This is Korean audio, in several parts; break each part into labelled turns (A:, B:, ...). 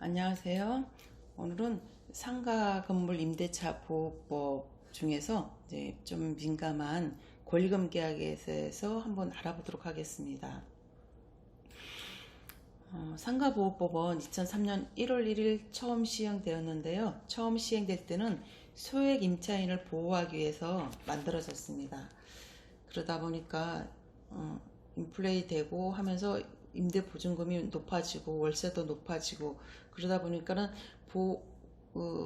A: 안녕하세요. 오늘은 상가 건물 임대차 보호법 중에서 이제 좀 민감한 권리금 계약에 대해서 한번 알아보도록 하겠습니다. 상가보호법은 2003년 1월 1일 처음 시행되었는데요. 처음 시행될 때는 소액 임차인을 보호하기 위해서 만들어졌습니다. 그러다 보니까 인플레이 되고 하면서 임대보증금이 높아지고 월세도 높아지고 그러다 보니까는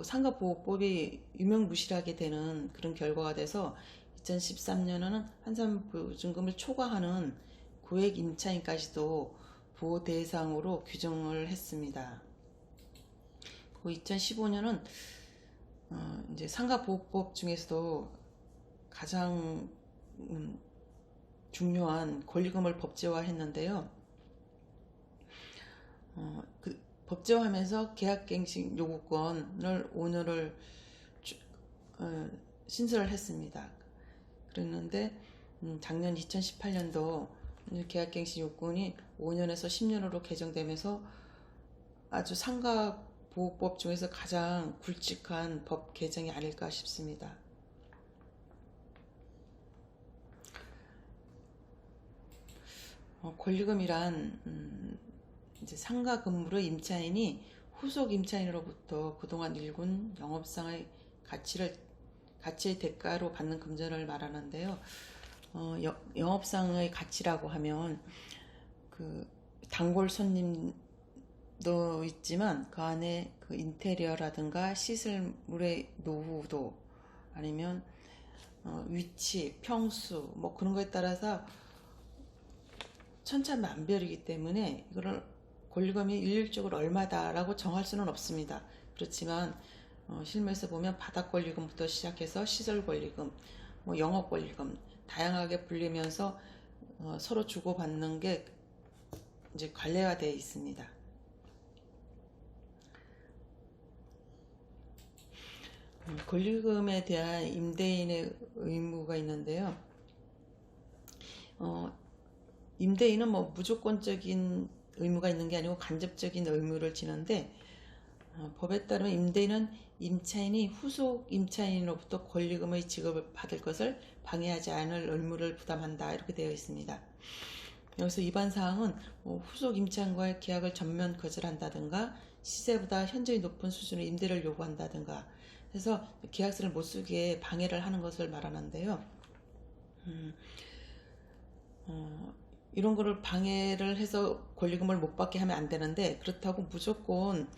A: 상가보호법이 유명무실하게 되는 그런 결과가 돼서 2013년에는 환산보증금을 초과하는 고액 임차인까지도 보호 대상으로 규정을 했습니다. 2015년은 이제 상가보호법 중에서도 가장 중요한 권리금을 법제화했는데요. 법제화하면서 계약갱신 요구권을 오늘을 신설을 했습니다. 그랬는데 작년 2018년도 계약갱신 요건이 5년에서 10년으로 개정되면서 아주 상가보호법 중에서 가장 굵직한 법 개정이 아닐까 싶습니다. 권리금이란 이제 상가 건물의 임차인이 후속 임차인으로부터 그동안 일군 영업상의 가치의 대가로 받는 금전을 말하는데요. 영업상의 가치라고 하면 그 단골 손님도 있지만 그 안에 그 인테리어라든가 시설물의 노후도 아니면 위치, 평수 뭐 그런 거에 따라서 천차만별이기 때문에 이거를 권리금이 일률적으로 얼마다라고 정할 수는 없습니다. 그렇지만 실무에서 보면 바닥 권리금부터 시작해서 시설 권리금, 뭐 영업 권리금 다양하게 불리면서 서로 주고받는 게 이제 관례화되어 있습니다. 권리금에 대한 임대인의 의무가 있는데요. 임대인은 뭐 무조건적인 의무가 있는 게 아니고 간접적인 의무를 지는데 법에 따르면 임대인은 임차인이 후속 임차인으로부터 권리금의 지급을 받을 것을 방해하지 않을 의무를 부담한다 이렇게 되어 있습니다. 여기서 위반 사항은 후속 임차인과의 계약을 전면 거절한다든가 시세보다 현저히 높은 수준의 임대를 요구한다든가 해서 계약서를 못 쓰게 방해를 하는 것을 말하는데요. 이런 거를 방해를 해서 권리금을 못 받게 하면 안 되는데 그렇다고 무조건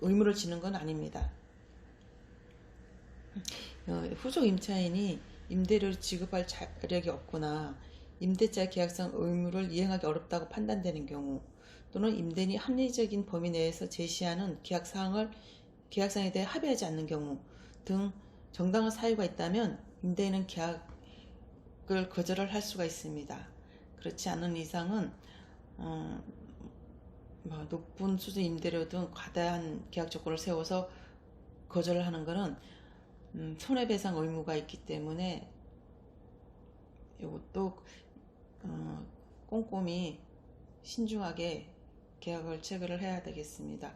A: 의무를 지는 건 아닙니다. 후속 임차인이 임대료를 지급할 자력이 없거나 임대차 계약상 의무를 이행하기 어렵다고 판단되는 경우 또는 임대인이 합리적인 범위 내에서 제시하는 계약상에 대해 합의하지 않는 경우 등 정당한 사유가 있다면 임대인은 계약을 거절을 할 수가 있습니다. 그렇지 않은 이상은 높은 수준 임대료 등 과다한 계약 조건을 세워서 거절을 하는 것은 손해배상 의무가 있기 때문에 이것도 꼼꼼히 신중하게 계약을 체결을 해야 되겠습니다.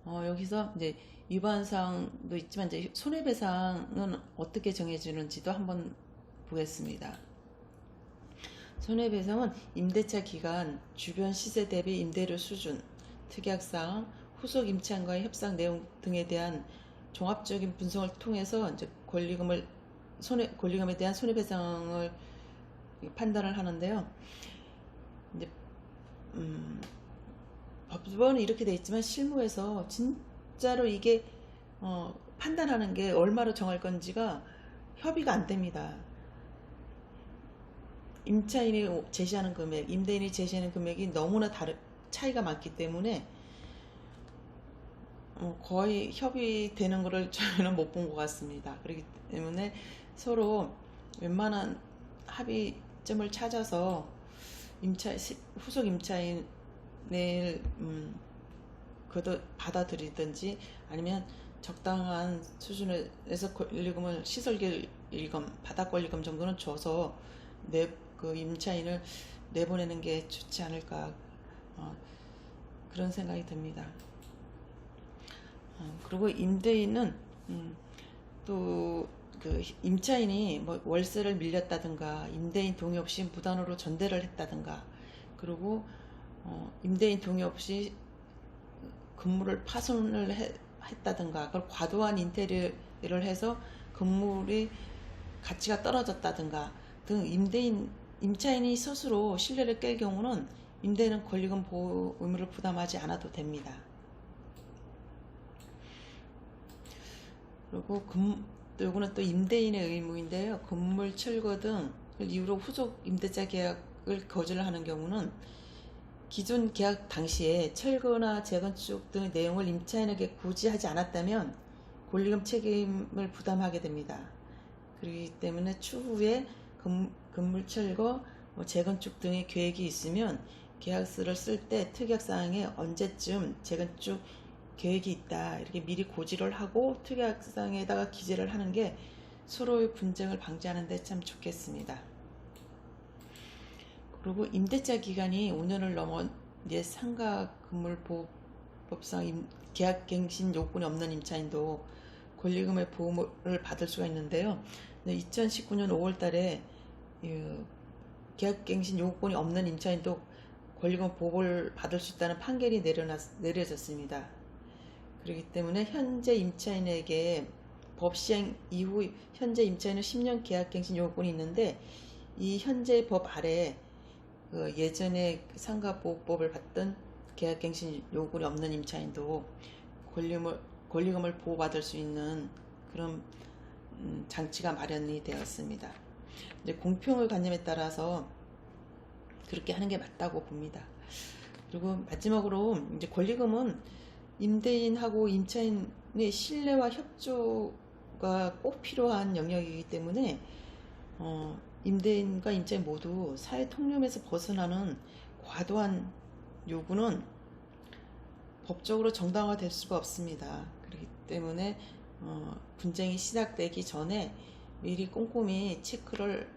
A: 여기서 이제 위반사항도 있지만 이제 손해배상은 어떻게 정해지는지도 한번 보겠습니다. 손해배상은 임대차 기간, 주변 시세 대비 임대료 수준, 특약사항, 후속 임차인과의 협상 내용 등에 대한 종합적인 분석을 통해서 이제 권리금에 대한 손해배상을 판단을 하는데요. 이제 법원은 이렇게 돼 있지만 실무에서 진짜로 이게 판단하는 게 얼마로 정할 건지가 협의가 안 됩니다. 임차인이 제시하는 금액, 임대인이 제시하는 금액이 너무나 차이가 많기 때문에 거의 협의되는 것을 저는 못 본 것 같습니다. 그렇기 때문에 서로 웬만한 합의점을 찾아서 후속 임차인을 받아들이든지 아니면 적당한 수준에서 권리금을 시설권리금, 바닥권리금 정도는 줘서 그 임차인을 내보내는 게 좋지 않을까 그런 생각이 듭니다. 그리고 임대인은 또 그 임차인이 뭐 월세를 밀렸다든가 임대인 동의 없이 무단으로 전대를 했다든가, 그리고 임대인 동의 없이 건물을 파손을 했다든가, 그걸 과도한 인테리어를 해서 건물이 가치가 떨어졌다든가 등 임차인이 스스로 신뢰를 깰 경우는 임대인은 권리금 보호 의무를 부담하지 않아도 됩니다. 그리고 요거는 또 임대인의 의무인데요. 건물 철거 등을 이유로 후속 임대차 계약을 거절을 하는 경우는 기존 계약 당시에 철거나 재건축 등의 내용을 임차인에게 고지하지 않았다면 권리금 책임을 부담하게 됩니다. 그렇기 때문에 추후에 건물 철거, 재건축 등의 계획이 있으면 계약서를 쓸 때 특약사항에 언제쯤 재건축 계획이 있다 이렇게 미리 고지를 하고 특약사항에다가 기재를 하는 게 서로의 분쟁을 방지하는 데 참 좋겠습니다. 그리고 임대차 기간이 5년을 넘은 상가 건물 보호법상 계약갱신 요건이 없는 임차인도 권리금의 보호를 받을 수가 있는데요. 2019년 5월 달에 계약갱신 요건이 없는 임차인도 권리금 보호를 받을 수 있다는 판결이 내려졌습니다. 그렇기 때문에 현재 임차인에게 법 시행 이후 현재 임차인은 10년 계약갱신 요건이 있는데, 이 현재 법 아래 예전에 상가보호법을 받던 계약갱신 요건이 없는 임차인도 권리금을 보호받을 수 있는 그런 장치가 마련이 되었습니다. 이제 공평의 관념에 따라서 그렇게 하는 게 맞다고 봅니다. 그리고 마지막으로 이제 권리금은 임대인하고 임차인의 신뢰와 협조가 꼭 필요한 영역이기 때문에 임대인과 임차인 모두 사회 통념에서 벗어나는 과도한 요구는 법적으로 정당화될 수가 없습니다. 그렇기 때문에 분쟁이 시작되기 전에 미리 꼼꼼히 체크를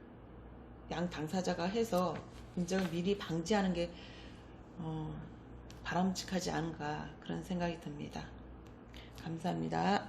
A: 양 당사자가 해서 분쟁을 미리 방지하는 게 바람직하지 않은가 그런 생각이 듭니다. 감사합니다.